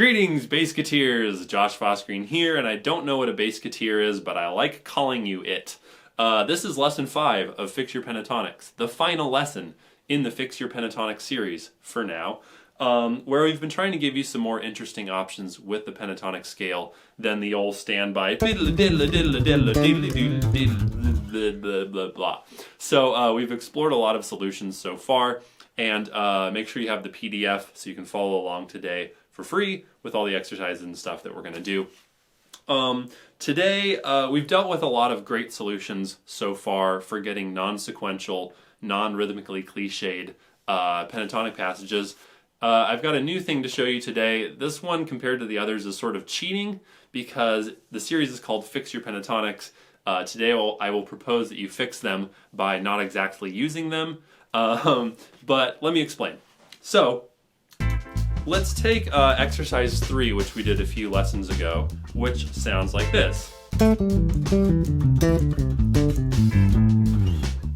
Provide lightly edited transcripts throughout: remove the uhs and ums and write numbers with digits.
Greetings, Bassketeers! Josh Fossgreen here, and I don't know what a Bassketeer is, but I like calling you it. This is lesson 5 of Fix Your Pentatonics, the final lesson in the Fix Your Pentatonics series, for now, where we've been trying to give you some more interesting options with the pentatonic scale than the old standby blah. So we've explored a lot of solutions so far, and make sure you have the PDF so you can follow along today for free with all the exercises and stuff that we're going to do. Today, we've dealt with a lot of great solutions so far for getting non-sequential, non-rhythmically cliched pentatonic passages. I've got a new thing to show you today. This one, compared to the others, is sort of cheating because the series is called Fix Your Pentatonics. Today I will propose that you fix them by not exactly using them, but let me explain. So, let's take exercise 3, which we did a few lessons ago, which sounds like this.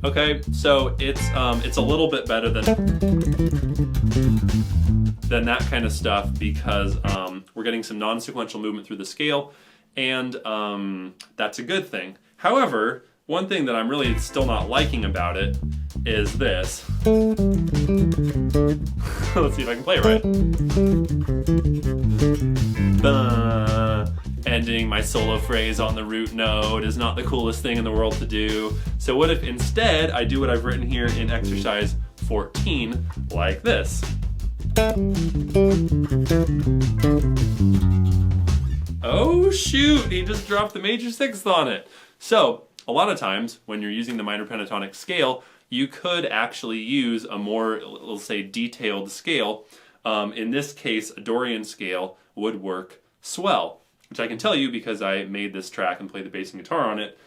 Okay, so it's a little bit better than that kind of stuff because we're getting some non-sequential movement through the scale, and that's a good thing. However, one thing that I'm really still not liking about it is this. Let's see if I can play it right. Ending my solo phrase on the root note is not the coolest thing in the world to do. So what if instead I do what I've written here in exercise 14, like this. Oh shoot, he just dropped the major sixth on it. So a lot of times when you're using the minor pentatonic scale, you could actually use a more, let's say, detailed scale. In this case, a Dorian scale would work swell, which I can tell you because I made this track and played the bass and guitar on it.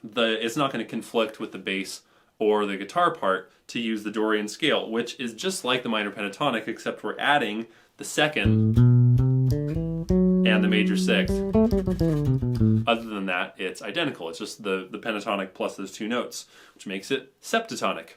It's not going to conflict with the bass or the guitar part to use the Dorian scale, which is just like the minor pentatonic, except we're adding the second and the major sixth. Other than that, it's identical. It's just the pentatonic plus those two notes, which makes it septatonic.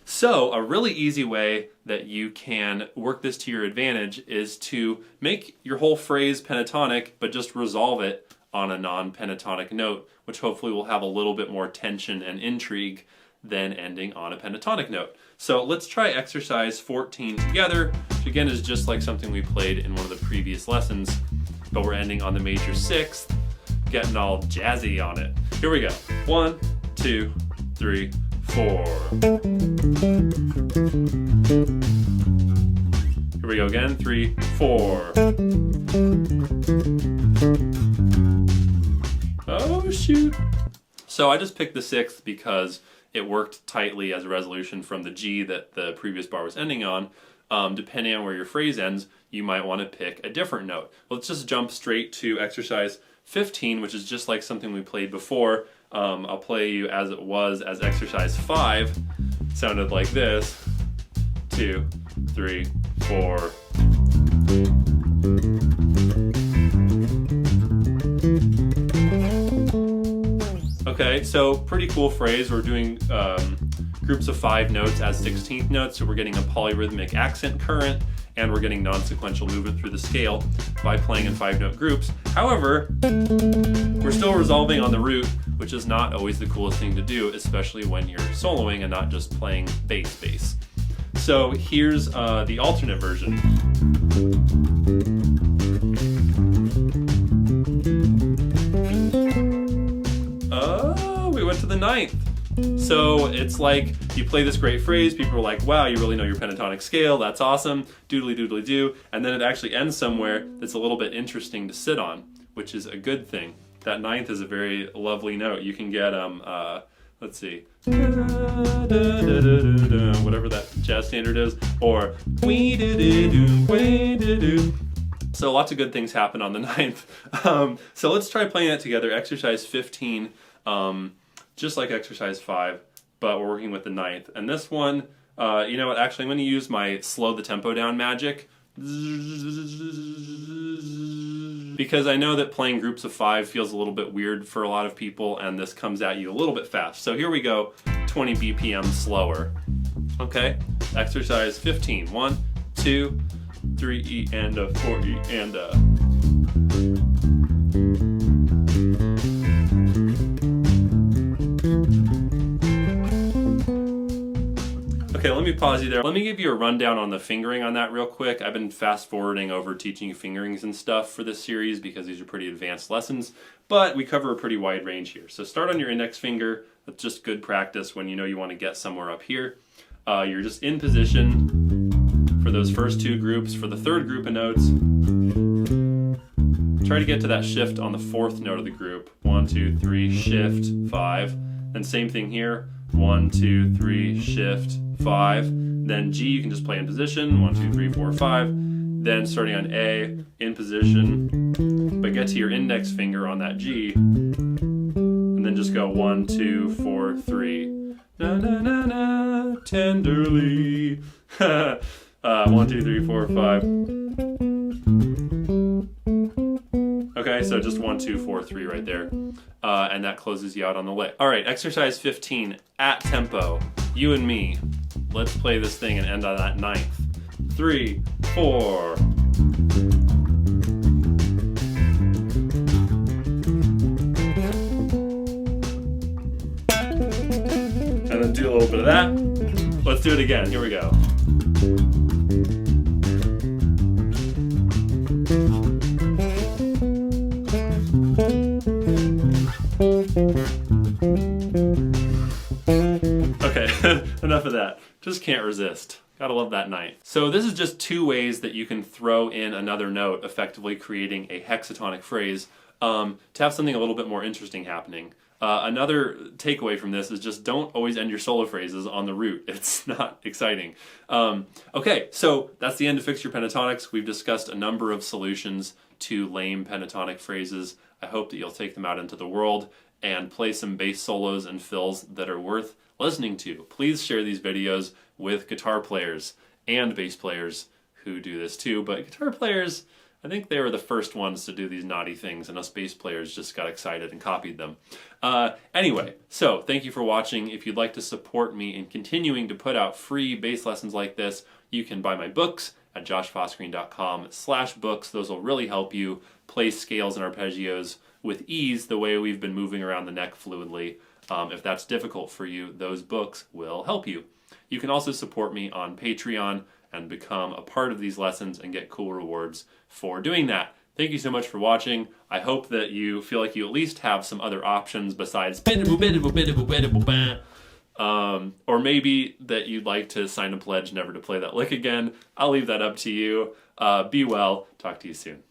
So a really easy way that you can work this to your advantage is to make your whole phrase pentatonic, but just resolve it on a non-pentatonic note, which hopefully will have a little bit more tension and intrigue than ending on a pentatonic note. So let's try exercise 14 together, which again is just like something we played in one of the previous lessons, but we're ending on the major sixth, getting all jazzy on it. Here we go. 1, 2, 3, 4. Here we go again. 3, 4. Oh shoot. So I just picked the sixth because it worked tightly as a resolution from the G that the previous bar was ending on. Depending on where your phrase ends, you might want to pick a different note. Let's just jump straight to exercise 15, which is just like something we played before. I'll play you as it was as exercise 5. It sounded like this. 2, 3, 4. Okay, so pretty cool phrase. We're doing groups of 5 notes as 16th notes, so we're getting a polyrhythmic accent current, and we're getting non-sequential movement through the scale by playing in 5-note groups. However, we're still resolving on the root, which is not always the coolest thing to do, especially when you're soloing and not just playing bass. So here's the alternate version. Oh, we went to the 9th. So it's like you play this great phrase, people are like, wow, you really know your pentatonic scale, that's awesome, doodly doodly do, and then it actually ends somewhere that's a little bit interesting to sit on, which is a good thing. That 9th is a very lovely note. You can get, let's see, whatever that jazz standard is, or so lots of good things happen on the 9th. So let's try playing that together. Exercise 15. Just like exercise 5, but we're working with the 9th. And this one, you know what, actually I'm going to use my slow the tempo down magic, because I know that playing groups of 5 feels a little bit weird for a lot of people, and this comes at you a little bit fast. So here we go, 20 BPM slower. Okay, exercise 15. 1, 2, 3 E and a 4 E and a. Okay, let me pause you there. Let me give you a rundown on the fingering on that real quick. I've been fast forwarding over teaching you fingerings and stuff for this series because these are pretty advanced lessons, but we cover a pretty wide range here. So start on your index finger. That's just good practice when you know you want to get somewhere up here. You're just in position for those first two groups. For the third group of notes, try to get to that shift on the fourth note of the group. 1, 2, 3, shift, 5. Then same thing here. 1, 2, 3, shift, 5. Then G, you can just play in position. 1, 2, 3, 4, 5. Then starting on A, in position, but get to your index finger on that G, and then just go 1, 2, 4, 3. Na na na na, tenderly. 1, 2, 3, 4, 5. Okay, so just 1, 2, 4, 3 right there. And that closes you out on the lick. All right, exercise 15, at tempo. You and me. Let's play this thing and end on that ninth. 3, 4. And then do a little bit of that. Let's do it again. Here we go. Okay, enough of that. Just can't resist. Gotta love that ninth. So this is just two ways that you can throw in another note, effectively creating a hexatonic phrase to have something a little bit more interesting happening. Another takeaway from this is just don't always end your solo phrases on the root. It's not exciting. Okay, so that's the end of Fix Your Pentatonics. We've discussed a number of solutions to lame pentatonic phrases. I hope that you'll take them out into the world and play some bass solos and fills that are worth listening to. Please share these videos with guitar players and bass players who do this too, but guitar players, I think they were the first ones to do these naughty things, and us bass players just got excited and copied them. Anyway, so thank you for watching. If you'd like to support me in continuing to put out free bass lessons like this, you can buy my books at joshfossgreen.com/books. Those will really help you play scales and arpeggios with ease the way we've been moving around the neck fluidly. If that's difficult for you, those books will help you. You can also support me on Patreon and become a part of these lessons and get cool rewards for doing that. Thank you so much for watching. I hope that you feel like you at least have some other options besides or maybe that you'd like to sign a pledge never to play that lick again. I'll leave that up to you. Be well. Talk to you soon.